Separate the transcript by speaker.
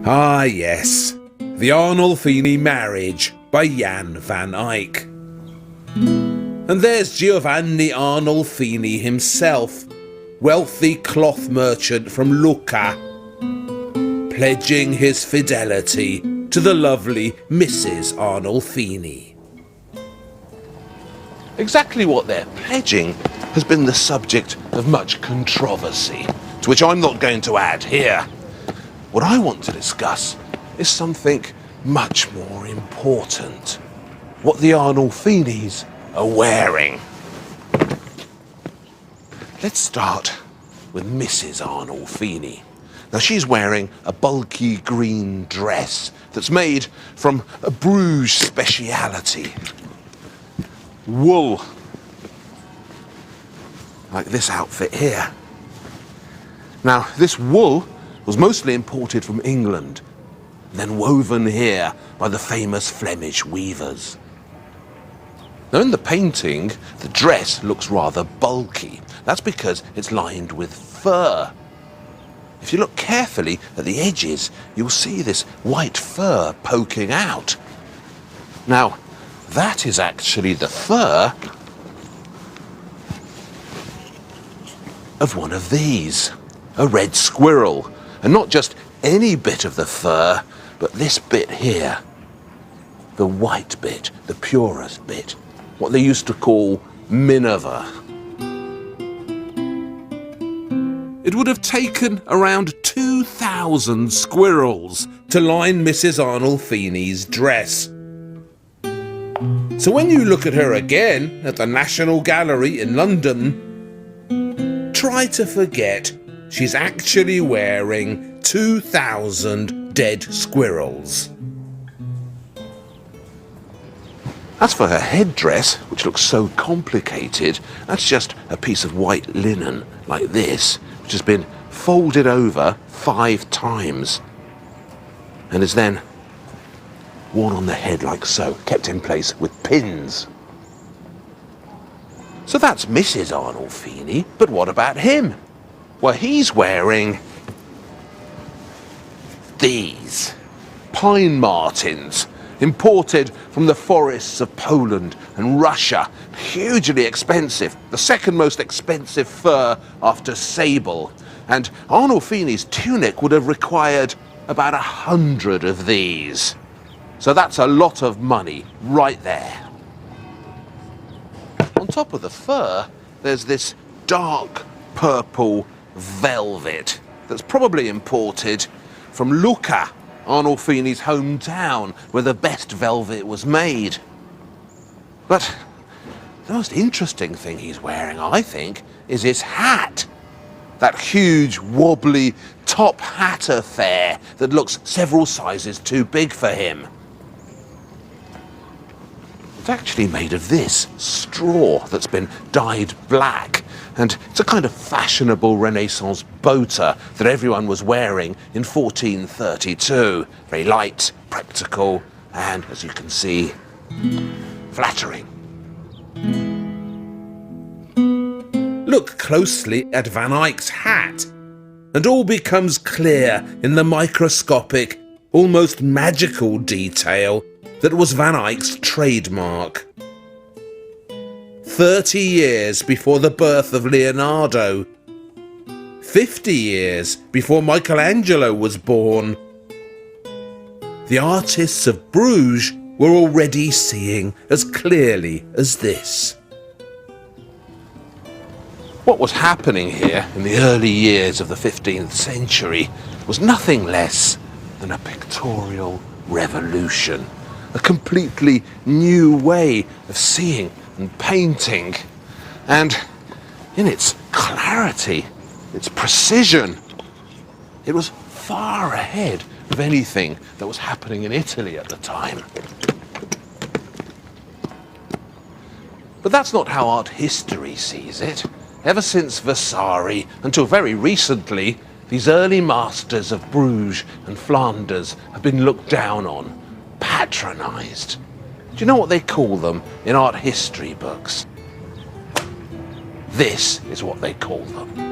Speaker 1: Ah yes, the Arnolfini Marriage by Jan van Eyck. And there's Giovanni Arnolfini himself, wealthy cloth merchant from Lucca, pledging his fidelity to the lovely Mrs. Arnolfini.
Speaker 2: Exactly what they're pledging has been the subject of much controversy, to which I'm not going to add here. What I want to discuss is something much more important. What the Arnolfinis are wearing. Let's start with Mrs. Arnolfini. Now she's wearing a bulky green dress that's made from a Bruges speciality. Wool. Like this outfit here. Now this wool was mostly imported from England, then woven here by the famous Flemish weavers. Now in the painting, the dress looks rather bulky. That's because it's lined with fur. If you look carefully at the edges, you'll see this white fur poking out. Now, that is actually the fur of one of these, a red squirrel. And not just any bit of the fur, but this bit here, the white bit, the purest bit, what they used to call minever.
Speaker 1: It would have taken around 2,000 squirrels to line Mrs. Arnolfini's dress. So when you look at her again at the National Gallery in London, try to forget she's actually wearing 2,000 dead squirrels.
Speaker 2: As for her headdress, which looks so complicated, that's just a piece of white linen like this, which has been folded over 5 times and is then worn on the head like so, kept in place with pins. So that's Mrs. Arnolfini, but what about him? Well, he's wearing these pine martens, imported from the forests of Poland and Russia. Hugely expensive, the second most expensive fur after sable. And Arnolfini's tunic would have required about 100 of these. So that's a lot of money right there. On top of the fur, there's this dark purple velvet that's probably imported from Lucca, Arnolfini's hometown, where the best velvet was made. But the most interesting thing he's wearing, I think, is his hat. That huge, wobbly top hat affair that looks several sizes too big for him. It's actually made of this straw that's been dyed black, and it's a kind of fashionable Renaissance boater that everyone was wearing in 1432. Very light, practical, and, as you can see, flattering.
Speaker 1: Look closely at Van Eyck's hat, and all becomes clear in the microscopic, almost magical detail that was Van Eyck's trademark. 30 years before the birth of Leonardo, 50 years before Michelangelo was born, the artists of Bruges were already seeing as clearly as this.
Speaker 2: What was happening here in the early years of the 15th century was nothing less than a pictorial revolution, a completely new way of seeing and painting, and in its clarity, its precision, it was far ahead of anything that was happening in Italy at the time. But that's not how art history sees it. Ever since Vasari, until very recently, these early masters of Bruges and Flanders have been looked down on, patronised. Do you know what they call them in art history books? This is what they call them.